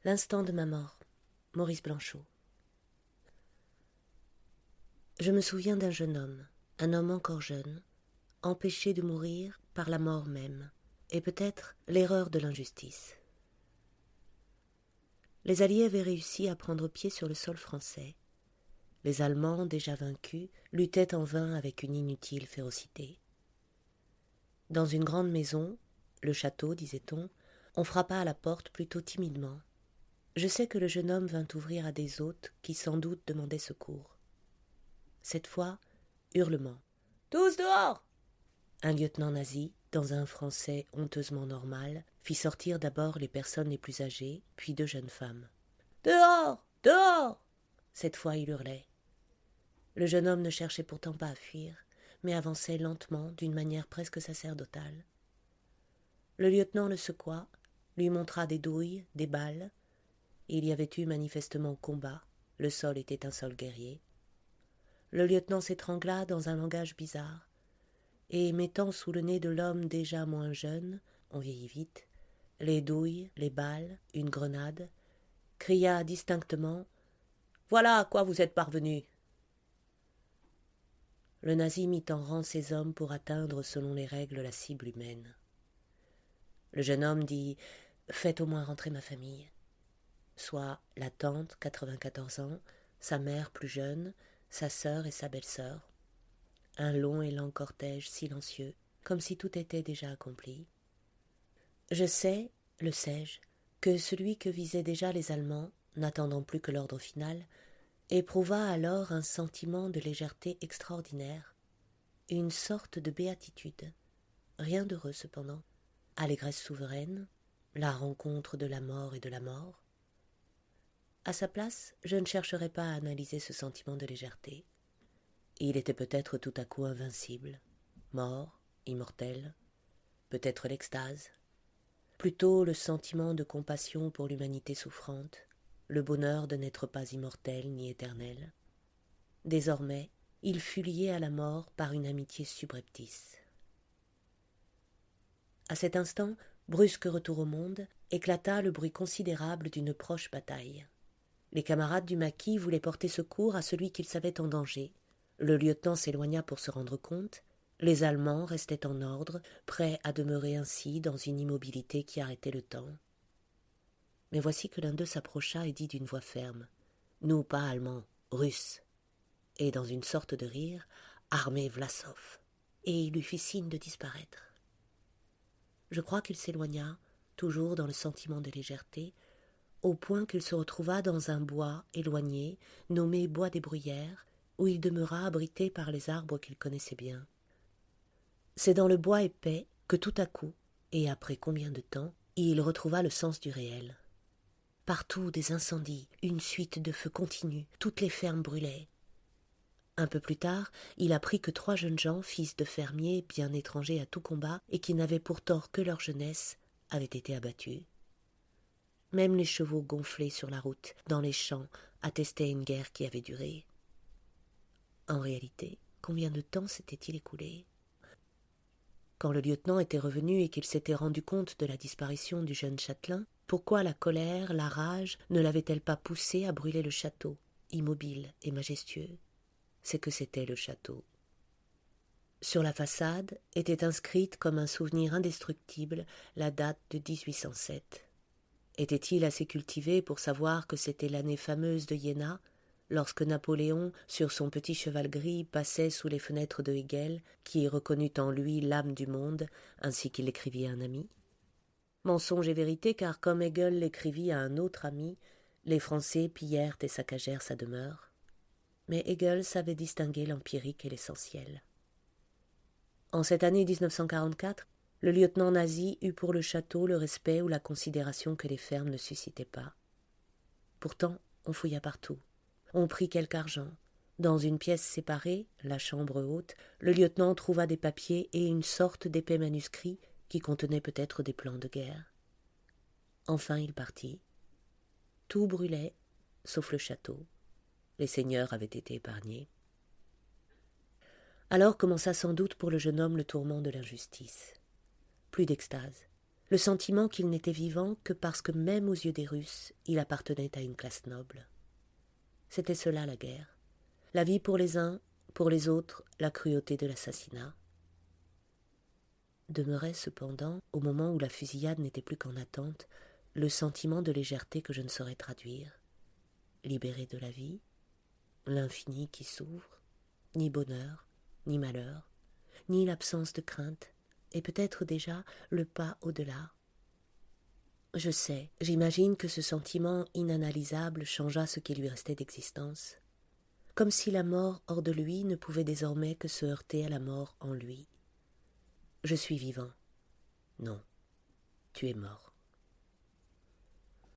L'instant de ma mort. Maurice Blanchot. Je me souviens d'un jeune homme, un homme encore jeune, empêché de mourir par la mort même, et peut-être l'erreur de l'injustice. Les Alliés avaient réussi à prendre pied sur le sol français. Les Allemands, déjà vaincus, luttaient en vain avec une inutile férocité. Dans une grande maison, le château, disait-on, on frappa à la porte plutôt timidement. Je sais que le jeune homme vint ouvrir à des hôtes qui sans doute demandaient secours. Cette fois, hurlements. « Tous dehors !» Un lieutenant nazi, dans un français honteusement normal, fit sortir d'abord les personnes les plus âgées, puis deux jeunes femmes. « Dehors ! Dehors !» Cette fois il hurlait. Le jeune homme ne cherchait pourtant pas à fuir, mais avançait lentement, d'une manière presque sacerdotale. Le lieutenant le secoua, lui montra des douilles, des balles. Il y avait eu manifestement combat, le sol était un sol guerrier. Le lieutenant s'étrangla dans un langage bizarre, et mettant sous le nez de l'homme déjà moins jeune, on vieillit vite, les douilles, les balles, une grenade, cria distinctement « Voilà à quoi vous êtes parvenus !» Le nazi mit en rang ses hommes pour atteindre selon les règles la cible humaine. Le jeune homme dit « Faites au moins rentrer ma famille », soit la tante, 94 ans, sa mère plus jeune, sa sœur et sa belle-sœur. Un long et lent cortège silencieux, comme si tout était déjà accompli. Je sais, le sais-je, que celui que visaient déjà les Allemands, n'attendant plus que l'ordre final, éprouva alors un sentiment de légèreté extraordinaire, une sorte de béatitude, rien d'heureux cependant, allégresse souveraine, la rencontre de la mort et de la mort. À sa place, je ne chercherai pas à analyser ce sentiment de légèreté. Il était peut-être tout à coup invincible, mort, immortel, peut-être l'extase, plutôt le sentiment de compassion pour l'humanité souffrante, le bonheur de n'être pas immortel ni éternel. Désormais, il fut lié à la mort par une amitié subreptice. À cet instant, brusque retour au monde, éclata le bruit considérable d'une proche bataille. Les camarades du maquis voulaient porter secours à celui qu'ils savaient en danger. Le lieutenant s'éloigna pour se rendre compte. Les Allemands restaient en ordre, prêts à demeurer ainsi dans une immobilité qui arrêtait le temps. Mais voici que l'un d'eux s'approcha et dit d'une voix ferme « Nous, pas Allemands, Russes !» Et dans une sorte de rire, « Armée Vlasov !» Et il lui fit signe de disparaître. Je crois qu'il s'éloigna, toujours dans le sentiment de légèreté, au point qu'il se retrouva dans un bois éloigné, nommé Bois des Bruyères, où il demeura abrité par les arbres qu'il connaissait bien. C'est dans le bois épais que tout à coup, et après combien de temps, il retrouva le sens du réel. Partout des incendies, une suite de feux continus, toutes les fermes brûlaient. Un peu plus tard, il apprit que 3 jeunes gens, fils de fermiers, bien étrangers à tout combat, et qui n'avaient pour tort que leur jeunesse, avaient été abattus. Même les chevaux gonflés sur la route, dans les champs, attestaient une guerre qui avait duré. En réalité, combien de temps s'était-il écoulé ? Quand le lieutenant était revenu et qu'il s'était rendu compte de la disparition du jeune châtelain, pourquoi la colère, la rage ne l'avaient-elles pas poussé à brûler le château, immobile et majestueux ? C'est que c'était le château. Sur la façade était inscrite comme un souvenir indestructible la date de 1807. Était-il assez cultivé pour savoir que c'était l'année fameuse de Iéna, lorsque Napoléon, sur son petit cheval gris, passait sous les fenêtres de Hegel, qui reconnut en lui l'âme du monde, ainsi qu'il l'écrivit à un ami ? Mensonge et vérité, car comme Hegel l'écrivit à un autre ami, les Français pillèrent et saccagèrent sa demeure. Mais Hegel savait distinguer l'empirique et l'essentiel. En cette année 1944, le lieutenant nazi eut pour le château le respect ou la considération que les fermes ne suscitaient pas. Pourtant, on fouilla partout. On prit quelque argent. Dans une pièce séparée, la chambre haute, le lieutenant trouva des papiers et une sorte d'épais manuscrit qui contenait peut-être des plans de guerre. Enfin, il partit. Tout brûlait, sauf le château. Les seigneurs avaient été épargnés. Alors commença sans doute pour le jeune homme le tourment de l'injustice. Plus d'extase. le sentiment qu'il n'était vivant que parce que même aux yeux des Russes, il appartenait à une classe noble. C'était cela la guerre. La vie pour les uns, pour les autres, la cruauté de l'assassinat. Demeurait cependant, au moment où la fusillade n'était plus qu'en attente, le sentiment de légèreté que je ne saurais traduire. Libéré de la vie, l'infini qui s'ouvre, ni bonheur, ni malheur, ni l'absence de crainte, et peut-être déjà le pas au-delà. Je sais, j'imagine que ce sentiment inanalysable changea ce qui lui restait d'existence, comme si la mort hors de lui ne pouvait désormais que se heurter à la mort en lui. Je suis vivant. Non, tu es mort.